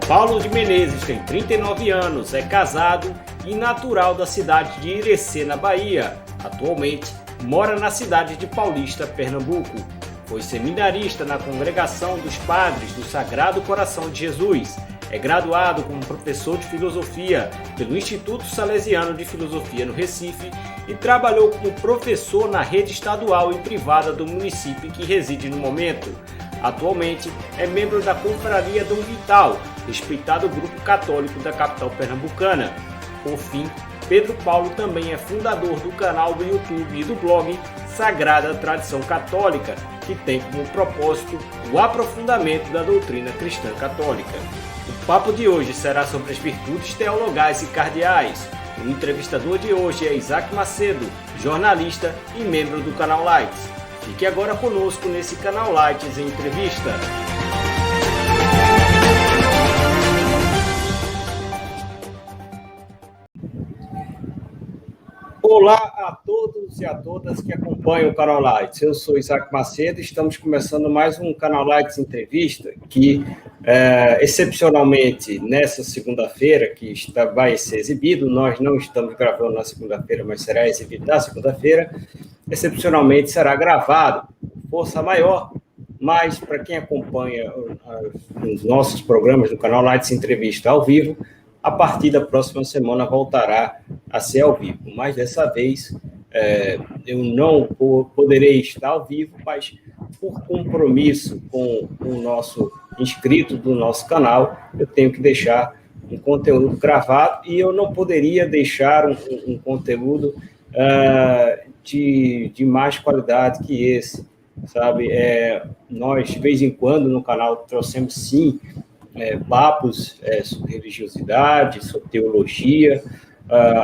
Paulo de Menezes tem 39 anos, é casado e natural da cidade de Irecê, na Bahia. Atualmente, mora na cidade de Paulista, Pernambuco. Foi seminarista na Congregação dos Padres do Sagrado Coração de Jesus. É graduado como professor de filosofia pelo Instituto Salesiano de Filosofia no Recife e trabalhou como professor na rede estadual e privada do município em que reside no momento. Atualmente é membro da Confraria Dom Vital, respeitado grupo católico da capital pernambucana. Por fim, Pedro Paulo também é fundador do canal do YouTube e do blog Sagrada Tradição Católica, que tem como propósito o aprofundamento da doutrina cristã católica. O papo de hoje será sobre as virtudes teologais e cardeais. O entrevistador de hoje é Isaac Macedo, jornalista e membro do canal Lights. Fique agora conosco nesse canal Lights em entrevista. Olá a todos e a todas que acompanham o canal Lights. Eu sou Isaac Macedo e estamos começando mais um canal Lights Entrevista que, excepcionalmente, nessa segunda-feira, que vai ser exibido, nós não estamos gravando na segunda-feira, mas será exibido na segunda-feira, excepcionalmente será gravado, força maior, mas para quem acompanha os nossos programas do canal Lights Entrevista ao vivo, a partir da próxima semana voltará a ser ao vivo. Mas dessa vez eu não poderei estar ao vivo, mas por compromisso com o nosso inscrito do nosso canal, eu tenho que deixar um conteúdo gravado e eu não poderia deixar um conteúdo de mais qualidade que esse, sabe? Nós, de vez em quando, no canal, trouxemos, sim, papos sobre religiosidade, sobre teologia,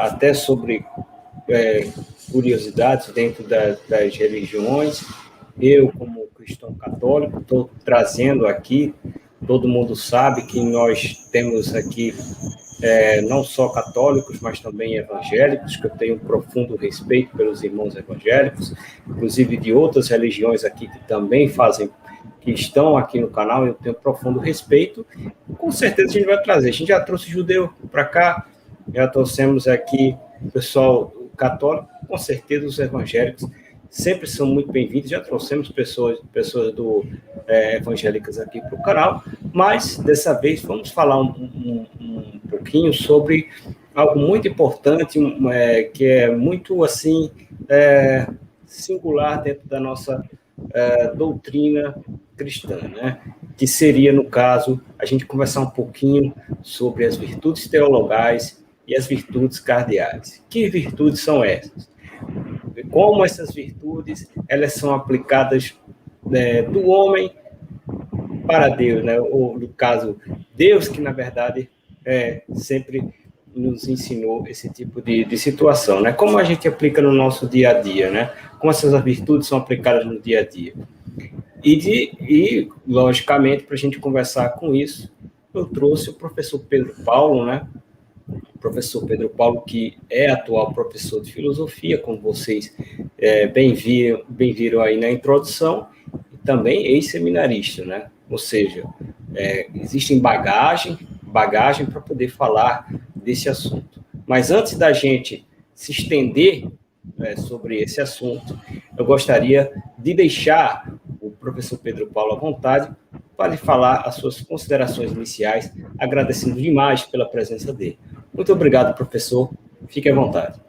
até sobre curiosidades dentro das religiões. Eu, como cristão católico, estou trazendo aqui, todo mundo sabe que nós temos aqui não só católicos, mas também evangélicos, que eu tenho um profundo respeito pelos irmãos evangélicos, inclusive de outras religiões aqui que também que estão aqui no canal, eu tenho profundo respeito. Com certeza a gente vai trazer. A gente já trouxe judeu para cá, já trouxemos aqui o pessoal católico, com certeza os evangélicos sempre são muito bem-vindos, já trouxemos pessoas evangélicas aqui para o canal, mas dessa vez vamos falar um pouquinho sobre algo muito importante, que é muito assim singular dentro da nossa doutrina cristã, né? Que seria, no caso, a gente conversar um pouquinho sobre as virtudes teologais e as virtudes cardeais. Que virtudes são essas? Como essas virtudes elas são aplicadas do homem para Deus, né? Ou, no caso, Deus que, na verdade, sempre nos ensinou esse tipo de situação, né? Como a gente aplica no nosso dia a dia, né? Como essas virtudes são aplicadas no dia a dia. E logicamente, para a gente conversar com isso, eu trouxe o professor Pedro Paulo, né? O professor Pedro Paulo, que é atual professor de filosofia, como vocês bem viram aí na introdução, e também ex-seminarista, né? Ou seja, existe bagagem para poder falar desse assunto. Mas antes da gente se estender sobre esse assunto, eu gostaria de deixar o professor Pedro Paulo à vontade para falar as suas considerações iniciais, agradecendo demais pela presença dele. Muito obrigado, professor. Fique à vontade.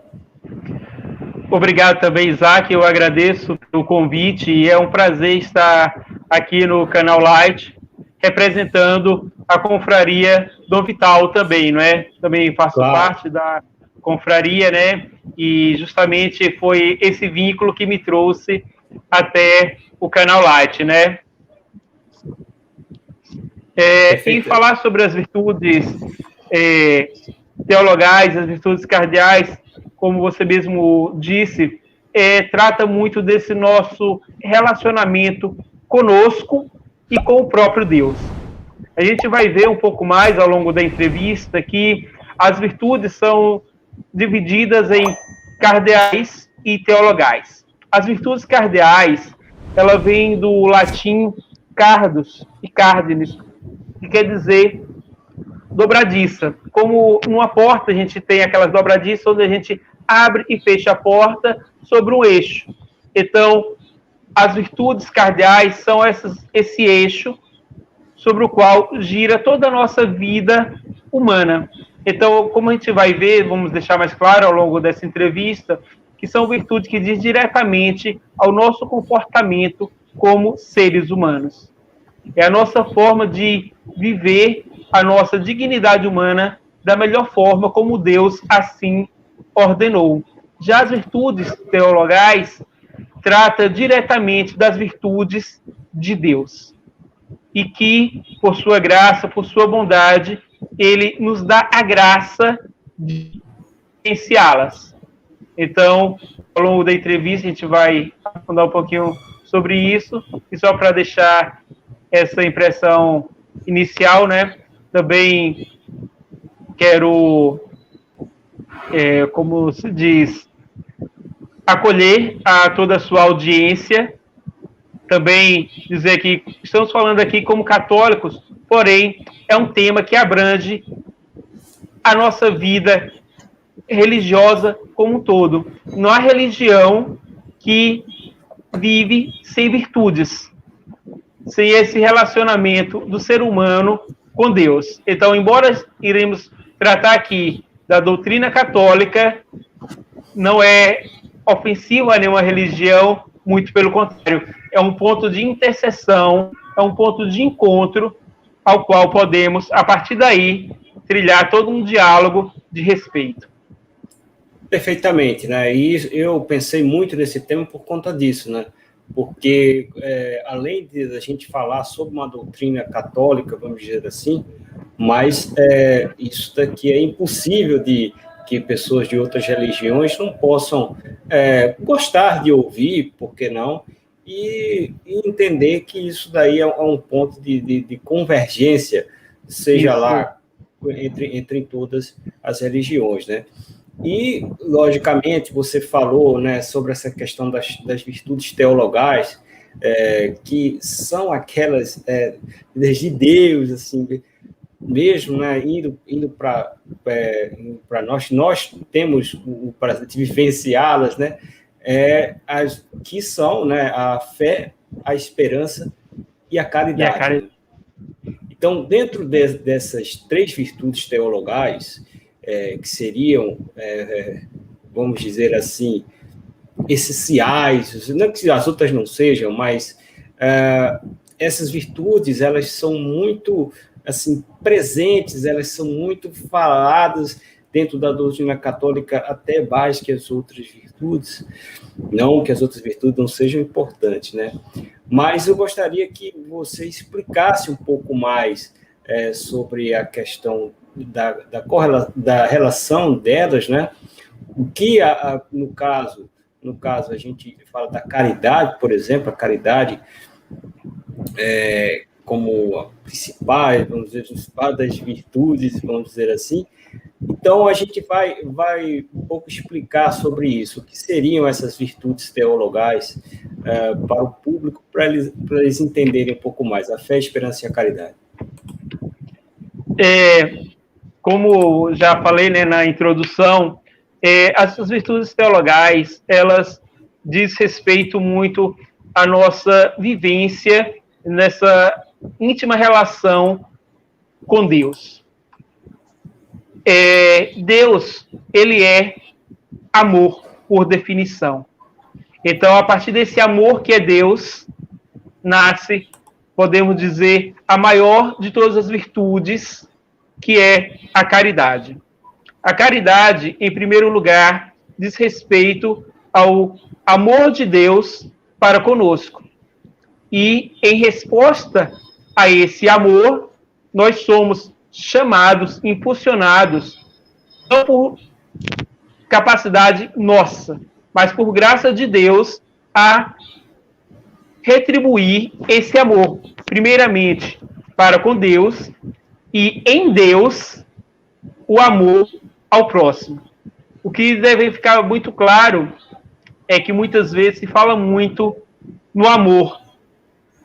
Obrigado também, Isaac. Eu agradeço pelo convite e é um prazer estar aqui no canal Light, representando a confraria Dom Vital também, não é? Também faço parte da confraria, né? E justamente foi esse vínculo que me trouxe até o canal Light, né? Em falar sobre as virtudes teologais, as virtudes cardeais, como você mesmo disse, trata muito desse nosso relacionamento conosco e com o próprio Deus. A gente vai ver um pouco mais ao longo da entrevista que as virtudes são divididas em cardeais e teologais. As virtudes cardeais, ela vem do latim cardus e cardines, que quer dizer dobradiça. Como numa porta a gente tem aquelas dobradiças onde a gente abre e fecha a porta sobre um eixo. Então, as virtudes cardeais são esse eixo sobre o qual gira toda a nossa vida humana. Então, como a gente vai ver, vamos deixar mais claro ao longo dessa entrevista, que são virtudes que dizem diretamente ao nosso comportamento como seres humanos. É a nossa forma de viver a nossa dignidade humana da melhor forma como Deus assim ordenou. Já as virtudes teologais trata diretamente das virtudes de Deus. E que, por sua graça, por sua bondade, Ele nos dá a graça de vivenciá-las. Então, ao longo da entrevista, a gente vai aprofundar um pouquinho sobre isso. E só para deixar essa impressão inicial, né? Também quero, como se diz, acolher a toda a sua audiência. Também dizer que estamos falando aqui como católicos, porém é um tema que abrange a nossa vida religiosa como um todo. Não há religião que vive sem virtudes, sem esse relacionamento do ser humano com Deus. Então, embora iremos tratar aqui da doutrina católica, não é ofensivo a nenhuma religião, muito pelo contrário, é um ponto de interseção, é um ponto de encontro ao qual podemos, a partir daí, trilhar todo um diálogo de respeito. Perfeitamente, né? E eu pensei muito nesse tema por conta disso, né? Porque, além de a gente falar sobre uma doutrina católica, vamos dizer assim, mas isso daqui é impossível de que pessoas de outras religiões não possam gostar de ouvir, por que não, e entender que isso daí é um ponto de convergência, seja isso lá entre todas as religiões, né? E, logicamente, você falou, né, sobre essa questão das virtudes teologais, que são aquelas de Deus, assim, mesmo, né, indo para nós temos o prazer de vivenciá-las, né, as que são, né, a fé, a esperança e a caridade. Então, dentro dessas três virtudes teologais, que seriam, vamos dizer assim, essenciais, não que as outras não sejam, mas essas virtudes, elas são muito assim, presentes, elas são muito faladas dentro da doutrina católica, até mais que as outras virtudes, não que as outras virtudes não sejam importantes, né? Mas eu gostaria que você explicasse um pouco mais sobre a questão da relação delas, né? O que, no caso a gente fala da caridade, por exemplo, a caridade como a principal, vamos dizer, das virtudes, vamos dizer assim. Então, a gente vai um pouco explicar sobre isso, o que seriam essas virtudes teologais para o público, para eles entenderem um pouco mais, a fé, a esperança e a caridade. Como já falei, né, na introdução, essas virtudes teologais, elas diz respeito muito à nossa vivência nessa íntima relação com Deus. Deus, ele é amor por definição. Então, a partir desse amor que é Deus, nasce, podemos dizer, a maior de todas as virtudes, que é a caridade. A caridade, em primeiro lugar, diz respeito ao amor de Deus para conosco. E, em resposta a esse amor, nós somos chamados, impulsionados, não por capacidade nossa, mas por graça de Deus, a retribuir esse amor, primeiramente para com Deus, e em Deus, o amor ao próximo. O que deve ficar muito claro é que muitas vezes se fala muito no amor,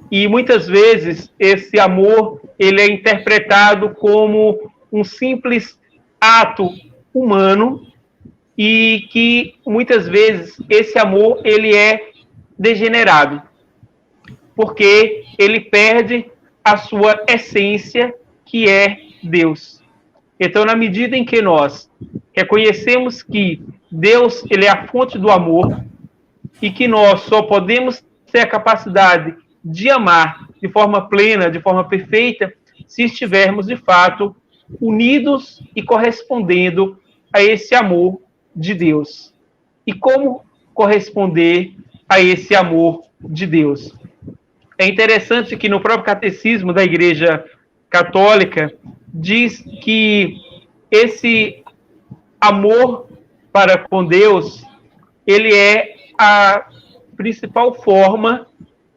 e muitas vezes esse amor ele é interpretado como um simples ato humano e que muitas vezes esse amor ele é degenerado, porque ele perde a sua essência, que é Deus. Então, na medida em que nós reconhecemos que Deus ele é a fonte do amor e que nós só podemos ter a capacidade de amar de forma plena, de forma perfeita, se estivermos, de fato, unidos e correspondendo a esse amor de Deus. E como corresponder a esse amor de Deus? É interessante que no próprio catecismo da Igreja Católica diz que esse amor para com Deus, ele é a principal forma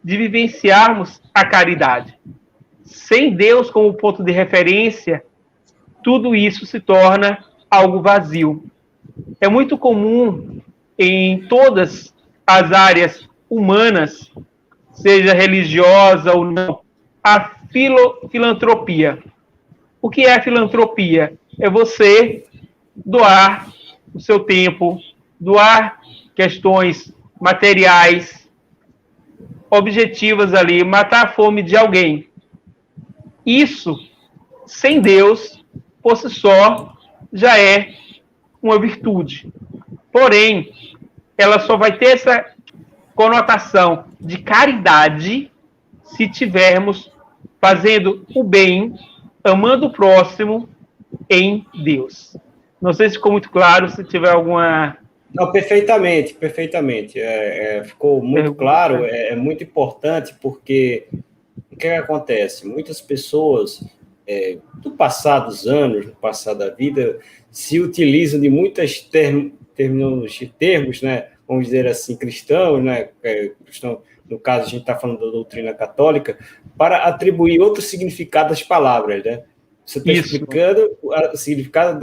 de vivenciarmos a caridade. Sem Deus como ponto de referência, tudo isso se torna algo vazio. É muito comum em todas as áreas humanas, seja religiosa ou não, a filantropia. O que é a filantropia? É você doar o seu tempo, doar questões materiais, objetivas ali, matar a fome de alguém. Isso, sem Deus, por si só, já é uma virtude. Porém, ela só vai ter essa conotação de caridade se tivermos fazendo o bem, amando o próximo em Deus. Não sei se ficou muito claro, se tiver alguma... Não, perfeitamente, perfeitamente. Ficou muito claro, é muito importante, porque o que acontece? Muitas pessoas, do passar dos anos, no passar da vida, se utilizam de muitas termos, né, vamos dizer assim, cristãos, né, no caso a gente está falando da doutrina católica, para atribuir outro significado às palavras, né? Você está explicando o significado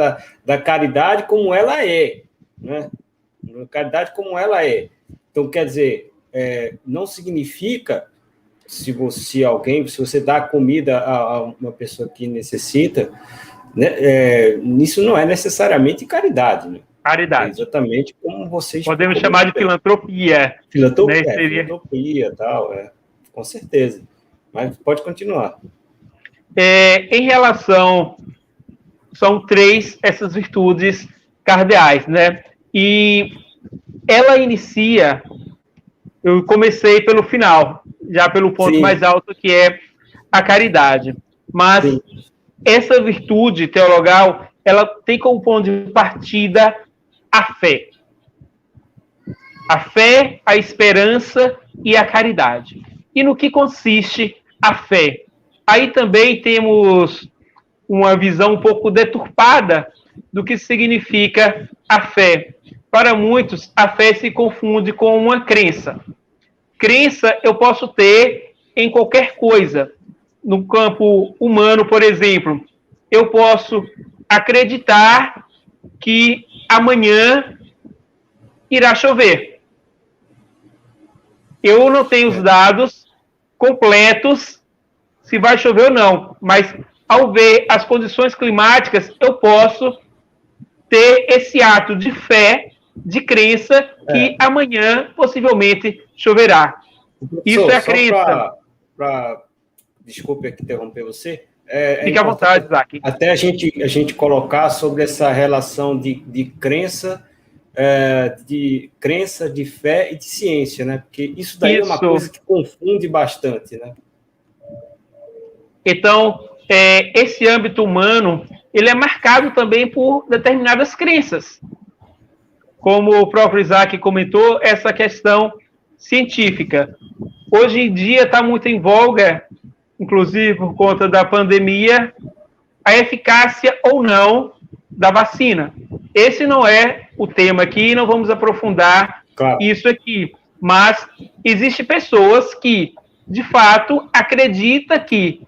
da caridade como ela é, né? Caridade como ela é. Então, quer dizer, não significa, se você dá comida a uma pessoa que necessita, né, isso não é necessariamente caridade, né? Caridade. É exatamente como vocês... Podemos chamar de filantropia. Filantropia, né? Filantropia, tal, com certeza. Mas pode continuar. Em relação... São 3 essas virtudes cardeais, né? E ela inicia... Eu comecei pelo final, já pelo ponto mais alto, que é a caridade. Mas essa virtude teologal, ela tem como ponto de partida a fé. A fé, a esperança e a caridade. E no que consiste a fé? Aí também temos uma visão um pouco deturpada do que significa a fé. Para muitos, a fé se confunde com uma crença. Crença eu posso ter em qualquer coisa. No campo humano, por exemplo, eu posso acreditar que amanhã irá chover. Eu não tenho os dados completos se vai chover ou não, mas ao ver as condições climáticas, eu posso ter esse ato de fé, de crença, que amanhã possivelmente choverá. Isso é a crença. Desculpe interromper você. Fique à vontade, Isaac. Até a gente colocar sobre essa relação de crença, de fé e de ciência, né? Porque isso daí é uma coisa que confunde bastante, né? Então, esse âmbito humano, ele é marcado também por determinadas crenças. Como o próprio Isaac comentou, essa questão científica. Hoje em dia está muito em voga, inclusive por conta da pandemia, a eficácia ou não da vacina. Esse não é o tema aqui, não vamos aprofundar isso aqui. Mas existem pessoas que, de fato, acreditam que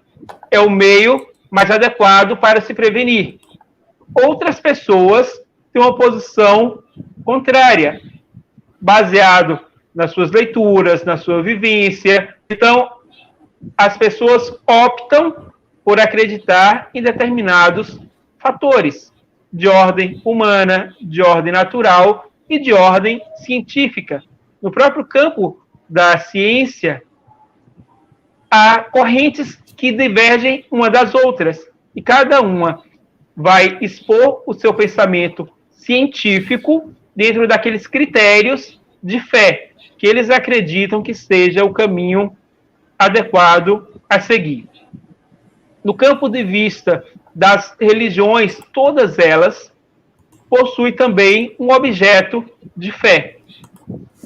é o meio mais adequado para se prevenir. Outras pessoas têm uma posição contrária, baseado nas suas leituras, na sua vivência. Então, as pessoas optam por acreditar em determinados fatores de ordem humana, de ordem natural e de ordem científica. No próprio campo da ciência, há correntes que divergem uma das outras, e cada uma vai expor o seu pensamento científico dentro daqueles critérios de fé que eles acreditam que seja o caminho adequado a seguir. No campo de vista das religiões, todas elas possuem também um objeto de fé,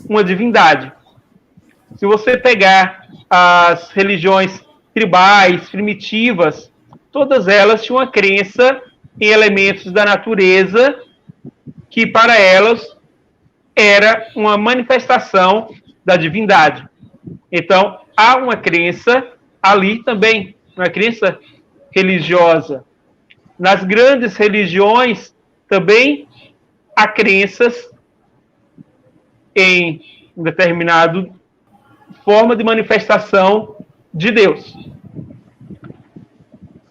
uma divindade. Se você pegar as religiões tribais, primitivas, todas elas tinham uma crença em elementos da natureza que para elas era uma manifestação da divindade. Então, há uma crença ali também, uma crença religiosa. Nas grandes religiões também há crenças em determinada forma de manifestação de Deus.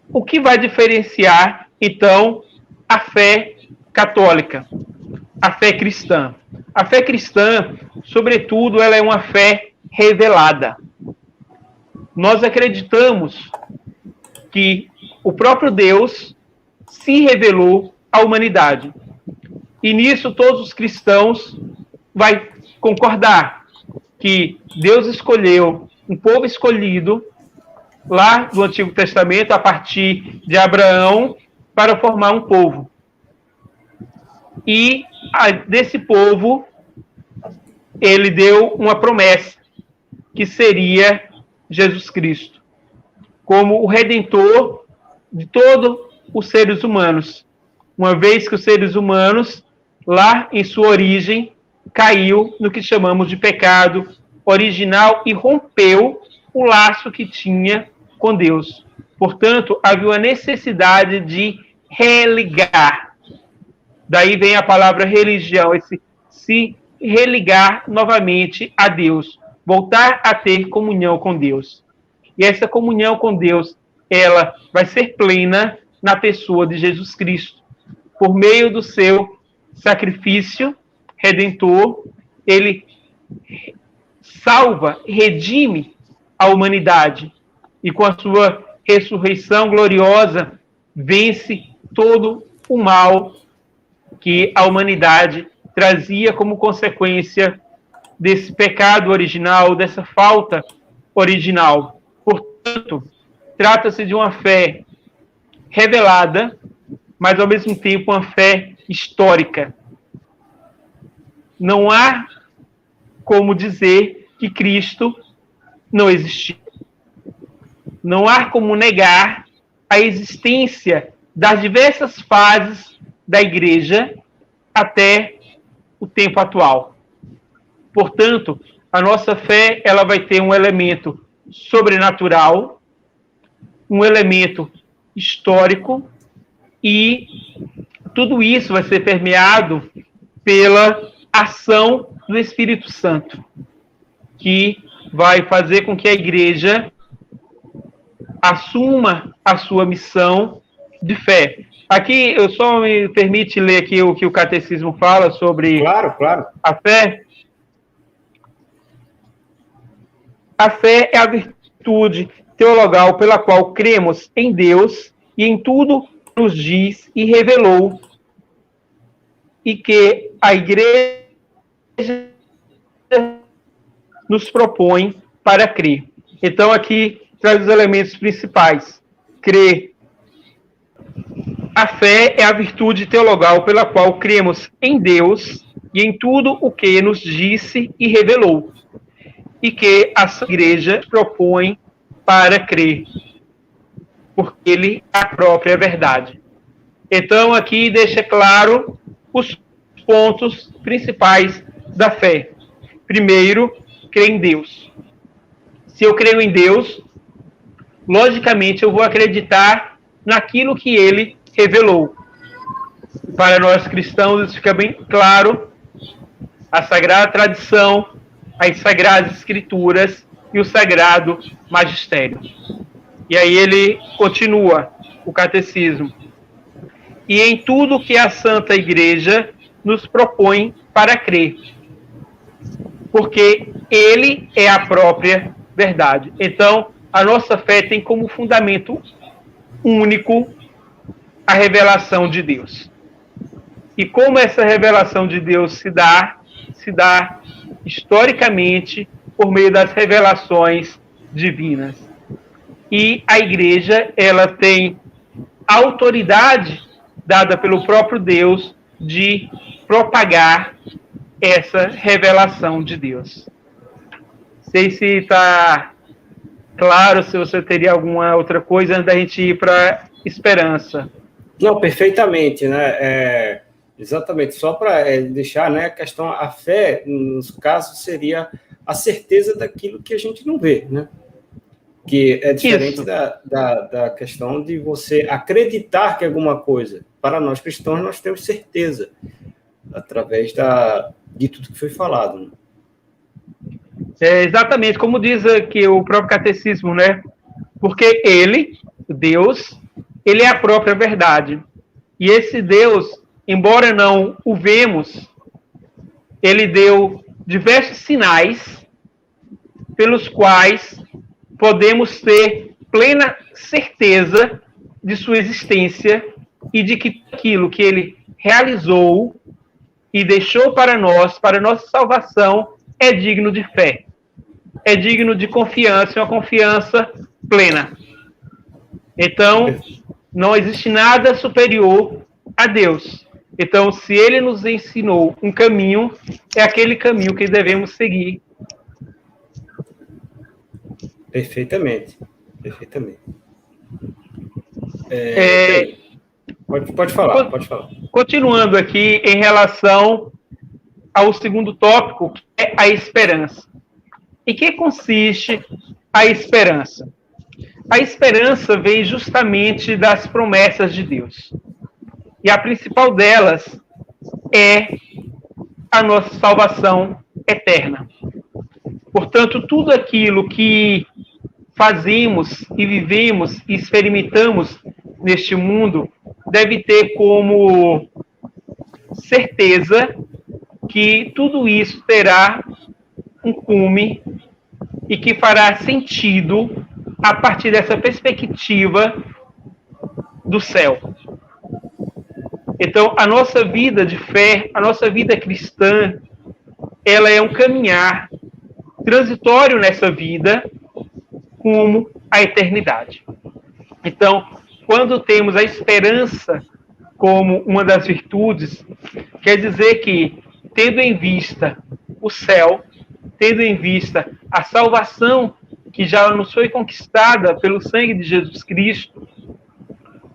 O que vai diferenciar, então, a fé católica, a fé cristã? A fé cristã, sobretudo, ela é uma fé revelada. Nós acreditamos que o próprio Deus se revelou à humanidade. E nisso todos os cristãos vão concordar que Deus escolheu um povo escolhido lá do Antigo Testamento, a partir de Abraão, para formar um povo. E desse povo, ele deu uma promessa, que seria Jesus Cristo, como o Redentor de todos os seres humanos. Uma vez que os seres humanos, lá em sua origem, caiu no que chamamos de pecado original e rompeu o laço que tinha com Deus. Portanto, havia uma necessidade de religar. Daí vem a palavra religião, esse se religar novamente a Deus, voltar a ter comunhão com Deus. E essa comunhão com Deus, ela vai ser plena na pessoa de Jesus Cristo. Por meio do seu sacrifício redentor, ele salva, redime a humanidade. E com a sua ressurreição gloriosa, vence todo o mal que a humanidade trazia como consequência desse pecado original, dessa falta original. Portanto, trata-se de uma fé revelada, mas ao mesmo tempo uma fé histórica. Não há como dizer que Cristo não existiu. Não há como negar a existência das diversas fases da Igreja até o tempo atual. Portanto, a nossa fé ela vai ter um elemento sobrenatural, um elemento histórico, e tudo isso vai ser permeado pela ação do Espírito Santo, que vai fazer com que a Igreja assuma a sua missão de fé. Aqui, eu só me permite ler aqui o que o Catecismo fala sobre Claro. a fé. A fé é a virtude teologal pela qual cremos em Deus e em tudo que nos diz e revelou, e que a Igreja nos propõe para crer. Então, aqui traz os elementos principais. Crer. A fé é a virtude teologal pela qual cremos em Deus e em tudo o que nos disse e revelou, e que a Igreja propõe para crer, porque ele é a própria verdade. Então, aqui deixa claro os pontos principais da fé. Primeiro, crer em Deus. Se eu creio em Deus, logicamente eu vou acreditar naquilo que ele revelou. Para nós cristãos, isso fica bem claro: a Sagrada Tradição, as Sagradas Escrituras e o Sagrado Magistério. E aí ele continua, o Catecismo. e em tudo que a Santa Igreja nos propõe para crer, porque ele é a própria verdade. Então, a nossa fé tem como fundamento único a revelação de Deus. E como essa revelação de Deus se dá historicamente por meio das revelações divinas. E a Igreja, ela tem autoridade dada pelo próprio Deus de propagar essa revelação de Deus. Não sei se está claro, se você teria alguma outra coisa antes da gente ir para esperança. Não, perfeitamente, né? Exatamente, só para deixar, né, a questão, a fé, nos casos, seria a certeza daquilo que a gente não vê, né? Que é diferente da questão de você acreditar que alguma coisa. Para nós cristãos, nós temos certeza, através de tudo que foi falado. Né? Exatamente, como diz aqui o próprio catecismo, né? Porque ele, Deus, ele é a própria verdade. E esse Deus, embora não o vemos, ele deu diversos sinais pelos quais podemos ter plena certeza de sua existência e de que aquilo que ele realizou e deixou para nós, para nossa salvação, é digno de fé. É digno de confiança, uma confiança plena. Então, não existe nada superior a Deus. Então, se ele nos ensinou um caminho, é aquele caminho que devemos seguir. Perfeitamente. Pode falar. Continuando aqui em relação ao segundo tópico, que é a esperança. Em que consiste a esperança? A esperança vem justamente das promessas de Deus. E a principal delas é a nossa salvação eterna. Portanto, tudo aquilo que fazemos e vivemos e experimentamos neste mundo deve ter como certeza que tudo isso terá um cume e que fará sentido a partir dessa perspectiva do céu. Então, a nossa vida de fé, a nossa vida cristã, ela é um caminhar transitório nessa vida como a eternidade. Então, quando temos a esperança como uma das virtudes, quer dizer que, tendo em vista o céu, tendo em vista a salvação que já nos foi conquistada pelo sangue de Jesus Cristo,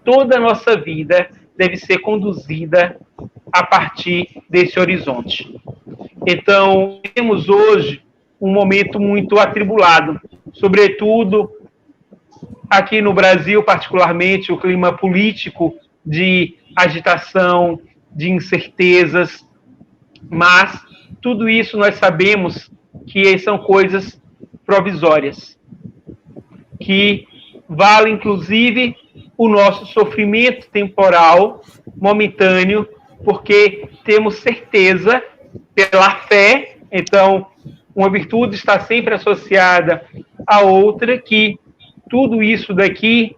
toda a nossa vida deve ser conduzida a partir desse horizonte. Então, temos hoje um momento muito atribulado, sobretudo aqui no Brasil, particularmente, o clima político de agitação, de incertezas, mas tudo isso nós sabemos que são coisas provisórias, que vale, inclusive, o nosso sofrimento temporal, momentâneo, porque temos certeza pela fé, então, uma virtude está sempre associada à outra, que tudo isso daqui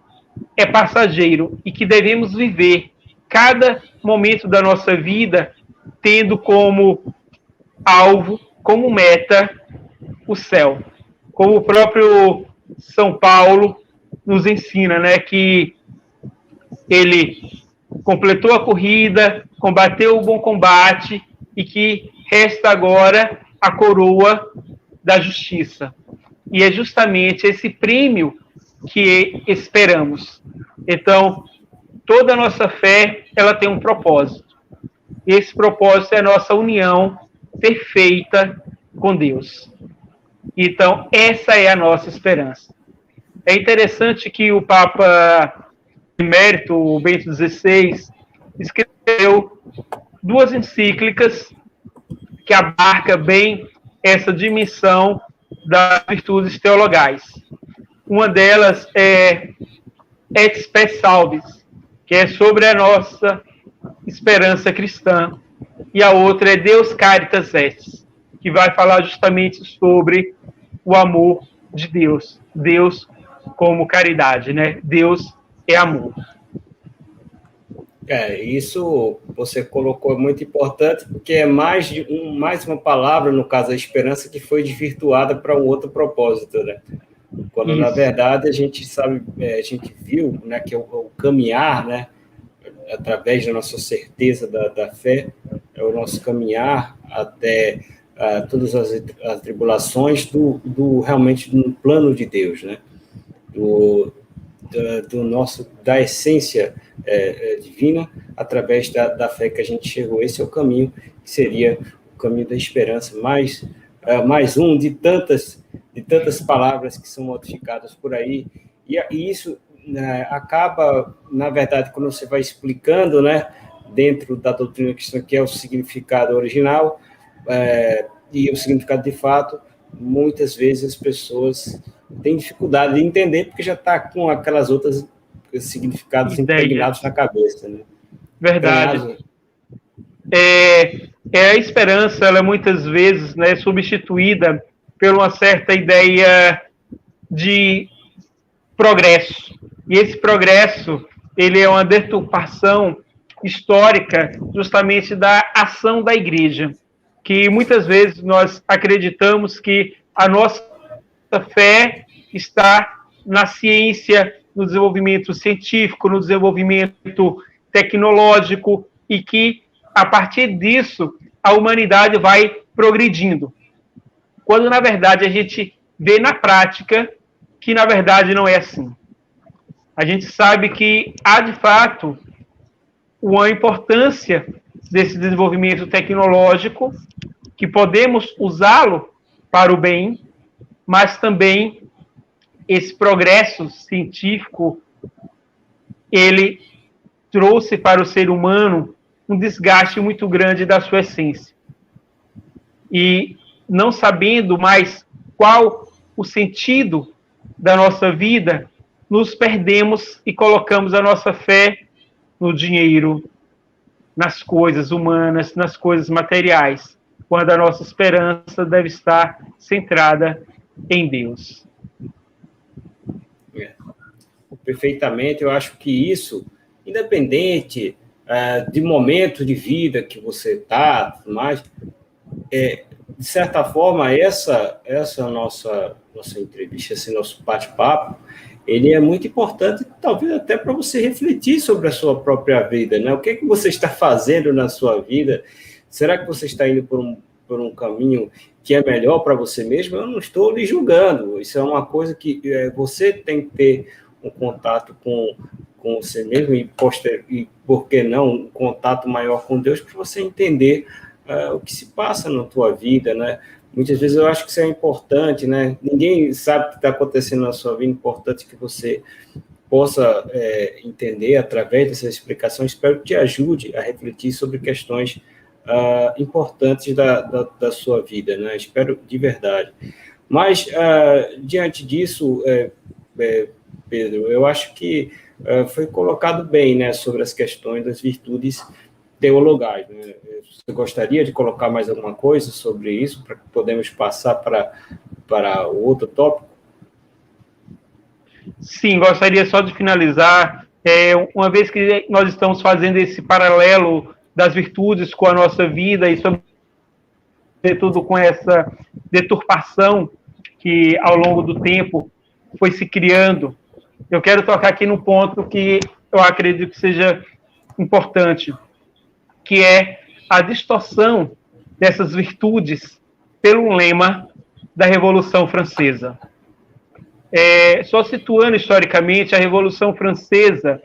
é passageiro e que devemos viver cada momento da nossa vida tendo como alvo, como meta, o céu. Como o próprio São Paulo nos ensina, né, que ele completou a corrida, combateu o bom combate e que resta agora a coroa da justiça. E é justamente esse prêmio que esperamos. Então, toda a nossa fé, ela tem um propósito. Esse propósito é a nossa união perfeita com Deus. Então, essa é a nossa esperança. É interessante que o Papa Emérito, o Bento XVI, escreveu 2 encíclicas que abarcam bem essa dimensão das virtudes teologais. Uma delas é Et Spes Salvis, que é sobre a nossa esperança cristã, e a outra é Deus Caritas Est, que vai falar justamente sobre o amor de Deus. Deus como caridade, né? Deus é amor. Isso você colocou muito importante, porque é mais uma palavra, no caso, a esperança, que foi desvirtuada para um outro propósito, né? Quando, na verdade, a gente sabe, a gente viu, né, que o caminhar, né, através da nossa certeza da fé, é o nosso caminhar até todas as tribulações realmente no plano de Deus, né? Da essência divina, através da fé que a gente chegou. Esse é o caminho, que seria o caminho da esperança, mais um de tantas palavras que são modificadas por aí, e isso acaba, na verdade, quando você vai explicando, né, dentro da doutrina cristã, que é o significado original e o significado de fato, muitas vezes as pessoas têm dificuldade de entender, porque já está com aquelas outras significados impregnados na cabeça, né? Verdade. A esperança, ela muitas vezes, né, substituída por uma certa ideia de progresso. E esse progresso, ele é uma deturpação histórica justamente da ação da igreja, que muitas vezes nós acreditamos que a nossa fé está na ciência, no desenvolvimento científico, no desenvolvimento tecnológico, e que, a partir disso, a humanidade vai progredindo. Quando, na verdade, a gente vê na prática que, na verdade, não é assim. A gente sabe que há, de fato, uma importância desse desenvolvimento tecnológico, que podemos usá-lo para o bem, mas também esse progresso científico, ele trouxe para o ser humano um desgaste muito grande da sua essência. E não sabendo mais qual o sentido da nossa vida, nos perdemos e colocamos a nossa fé no dinheiro, nas coisas humanas, nas coisas materiais, quando a nossa esperança deve estar centrada em Deus. Perfeitamente, eu acho que isso, independente de momento de vida que você está, mais, de certa forma, essa nossa entrevista, esse nosso bate-papo, ele é muito importante, talvez até para você refletir sobre a sua própria vida, né? O que você está fazendo na sua vida? Será que você está indo por um caminho que é melhor para você mesmo? Eu não estou lhe julgando, isso é uma coisa que você tem que ter um contato com você mesmo e, por que não, um contato maior com Deus, para você entender o que se passa na tua vida, né? Muitas vezes eu acho que isso é importante, né? Ninguém sabe o que está acontecendo na sua vida, é importante que você possa entender através dessa explicação. Espero que te ajude a refletir sobre questões importantes da sua vida, né? Espero de verdade. Mas, diante disso, Pedro, eu acho que foi colocado bem, né, sobre as questões das virtudes teologais, né? Você gostaria de colocar mais alguma coisa sobre isso, para que podemos passar para o outro tópico? Sim, gostaria só de finalizar, uma vez que nós estamos fazendo esse paralelo das virtudes com a nossa vida e, sobretudo, com essa deturpação que, ao longo do tempo, foi se criando, eu quero tocar aqui no ponto que eu acredito que seja importante, que é a distorção dessas virtudes pelo lema da Revolução Francesa. Só situando historicamente, a Revolução Francesa,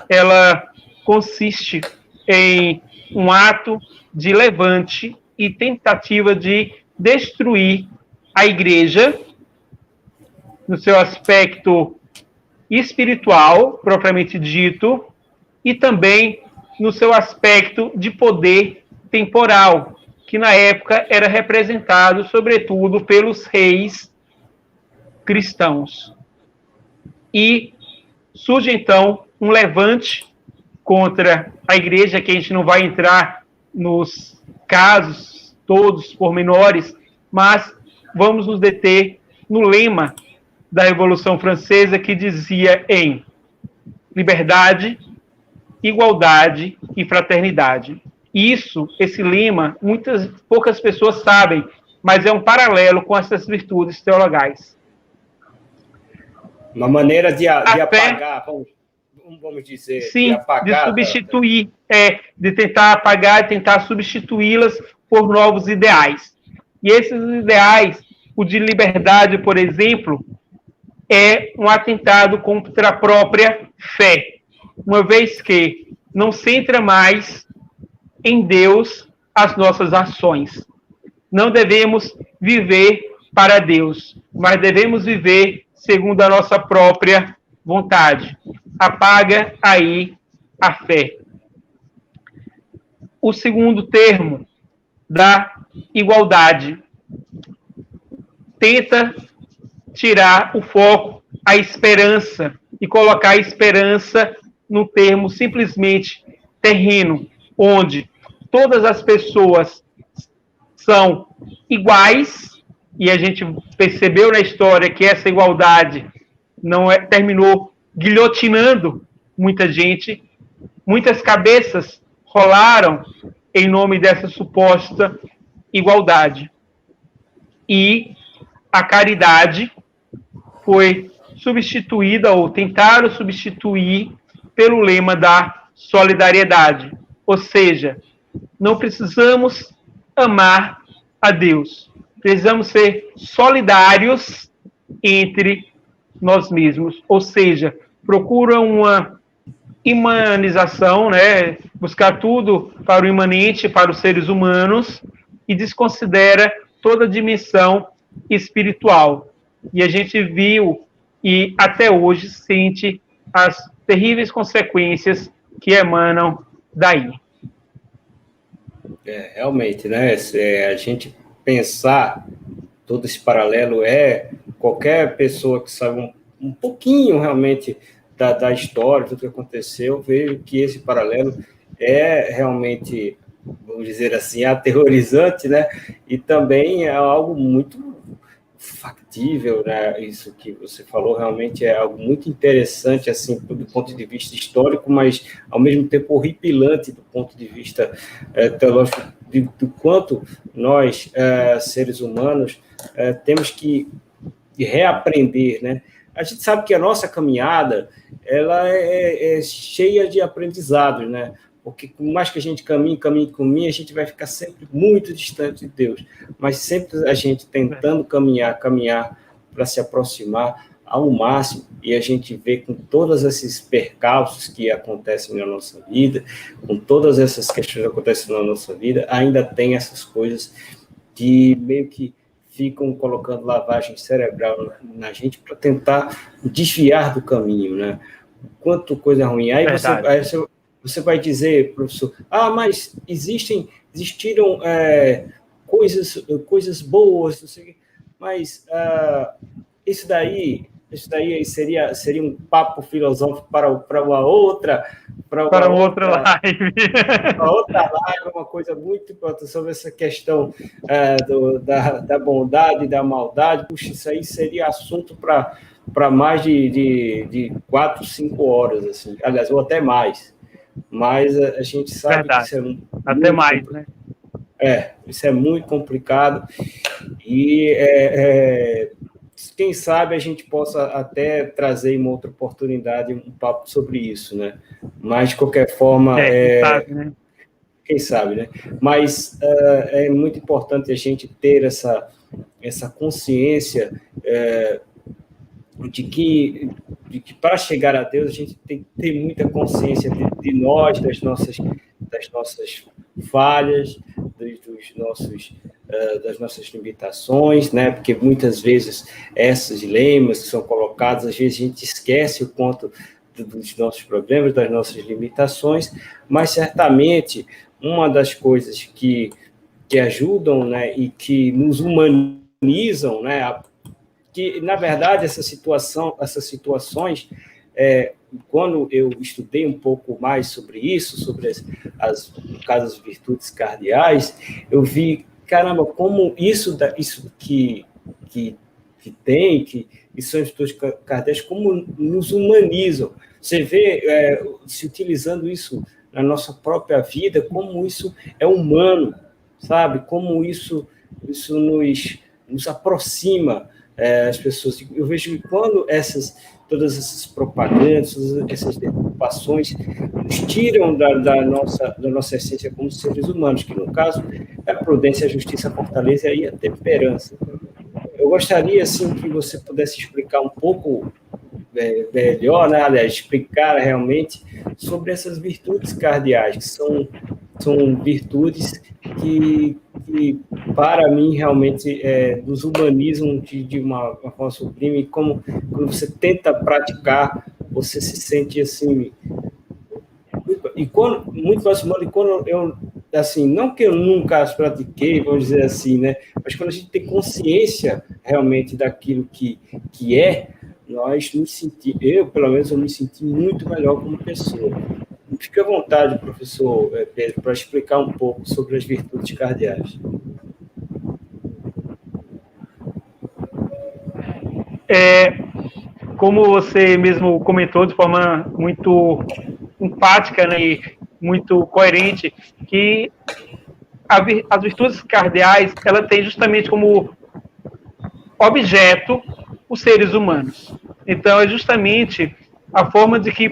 ela consiste em um ato de levante e tentativa de destruir a Igreja no seu aspecto espiritual, propriamente dito, e também no seu aspecto de poder temporal, que na época era representado, sobretudo, pelos reis cristãos. E surge, então, um levante contra a igreja, que a gente não vai entrar nos casos todos pormenores, mas vamos nos deter no lema da Revolução Francesa, que dizia em liberdade, igualdade e fraternidade. Esse lema, poucas pessoas sabem, mas é um paralelo com essas virtudes teologais. Uma maneira de apagar, vamos dizer, sim, de apagar, de substituir, de tentar apagar e tentar substituí-las por novos ideais. E esses ideais, o de liberdade, por exemplo, é um atentado contra a própria fé, uma vez que não centra mais em Deus as nossas ações. Não devemos viver para Deus, mas devemos viver segundo a nossa própria vontade. Apaga aí a fé. O segundo termo, da igualdade, tenta tirar o foco, a esperança, e colocar a esperança num termo simplesmente terreno, onde todas as pessoas são iguais, e a gente percebeu na história que essa igualdade terminou guilhotinando muita gente, muitas cabeças rolaram em nome dessa suposta igualdade. E a caridade foi substituída, ou tentaram substituir, pelo lema da solidariedade. Ou seja, não precisamos amar a Deus, precisamos ser solidários entre nós mesmos. Ou seja, procura uma humanização, né? Buscar tudo para o imanente, para os seres humanos, e desconsidera toda a dimensão espiritual. E a gente viu e até hoje sente as terríveis consequências que emanam daí. Realmente, né? A gente pensar todo esse paralelo, qualquer pessoa que sabe um pouquinho realmente da história, tudo que aconteceu, vejo que esse paralelo é realmente, vamos dizer assim, aterrorizante, né? E também é algo muito factível, né? Isso que você falou realmente é algo muito interessante, assim, do ponto de vista histórico, mas ao mesmo tempo horripilante do ponto de vista teológico, do quanto nós, seres humanos, temos que reaprender, né? A gente sabe que a nossa caminhada ela é cheia de aprendizados, né? Porque por mais que a gente caminhe, a gente vai ficar sempre muito distante de Deus. Mas sempre a gente tentando caminhar para se aproximar ao máximo, e a gente vê com todos esses percalços que acontecem na nossa vida, com todas essas questões que acontecem na nossa vida, ainda tem essas coisas que meio que ficam colocando lavagem cerebral na gente para tentar desviar do caminho, né? Quanto coisa ruim. Aí você vai dizer, professor, mas existiram coisas boas, não sei, mas isso daí seria um papo filosófico para uma outra live. Para outra live, uma coisa muito importante sobre essa questão da bondade e da maldade. Puxa, isso aí seria assunto para mais de 4, 5 horas, assim, aliás, ou até mais. Mas a gente sabe que isso é até mais, né? Isso é muito complicado e quem sabe a gente possa até trazer em uma outra oportunidade um papo sobre isso, né? Mas, de qualquer forma... Quem sabe, né? Mas é muito importante a gente ter essa consciência de que para chegar a Deus a gente tem que ter muita consciência de nós, das nossas falhas, das nossas limitações, né? Porque muitas vezes esses lemas que são colocados, às vezes a gente esquece o quanto dos nossos problemas, das nossas limitações, mas certamente uma das coisas que ajudam, né, e que nos humanizam, né, que na verdade essas situações quando eu estudei um pouco mais sobre isso, sobre no caso, as virtudes cardeais, eu vi, caramba, como isso que são as virtudes cardeais, como nos humanizam. Você vê, se utilizando isso na nossa própria vida, como isso é humano, sabe? Como isso nos aproxima as pessoas. Eu vejo que quando todas essas propagandas, todas essas deturpações nos tiram da nossa essência como seres humanos, que no caso é a prudência, a justiça, a fortaleza e a temperança. Eu gostaria, assim, que você pudesse explicar um pouco melhor, né? Aliás, explicar realmente sobre essas virtudes cardeais, que são virtudes que para mim, realmente, nos humanizam de uma forma sublime, e como quando você tenta praticar, você se sente, assim, muito mais humano, e quando eu, assim, não que eu nunca as pratiquei, vamos dizer assim, né, mas quando a gente tem consciência, realmente, daquilo que nós nos sentimos, pelo menos, eu me senti muito melhor como pessoa. Fique à vontade, professor Pedro, para explicar um pouco sobre as virtudes cardeais. Como você mesmo comentou de forma muito empática, né, e muito coerente, que as virtudes cardeais, ela tem justamente como objeto os seres humanos. Então, é justamente a forma de que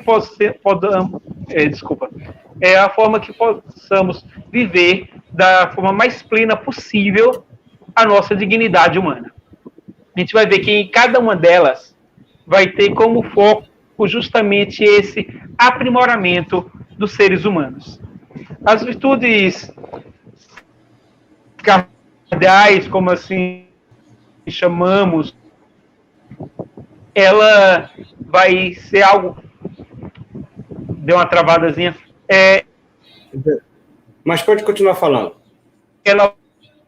a forma que possamos viver da forma mais plena possível a nossa dignidade humana. A gente vai ver que em cada uma delas vai ter como foco justamente esse aprimoramento dos seres humanos. As virtudes cardeais, como assim chamamos, ela vai ser algo... Deu uma travadazinha. Mas pode continuar falando. Ela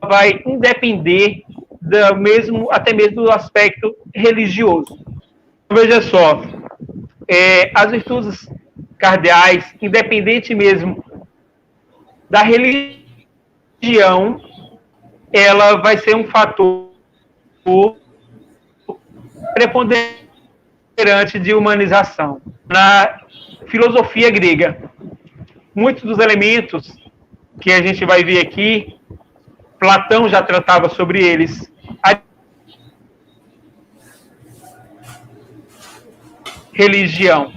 vai independer até mesmo do aspecto religioso. Veja só, as virtudes cardeais, independente mesmo da religião, ela vai ser um fator preponderante de humanização. Na filosofia grega, muitos dos elementos que a gente vai ver aqui, Platão já tratava sobre eles. A religião.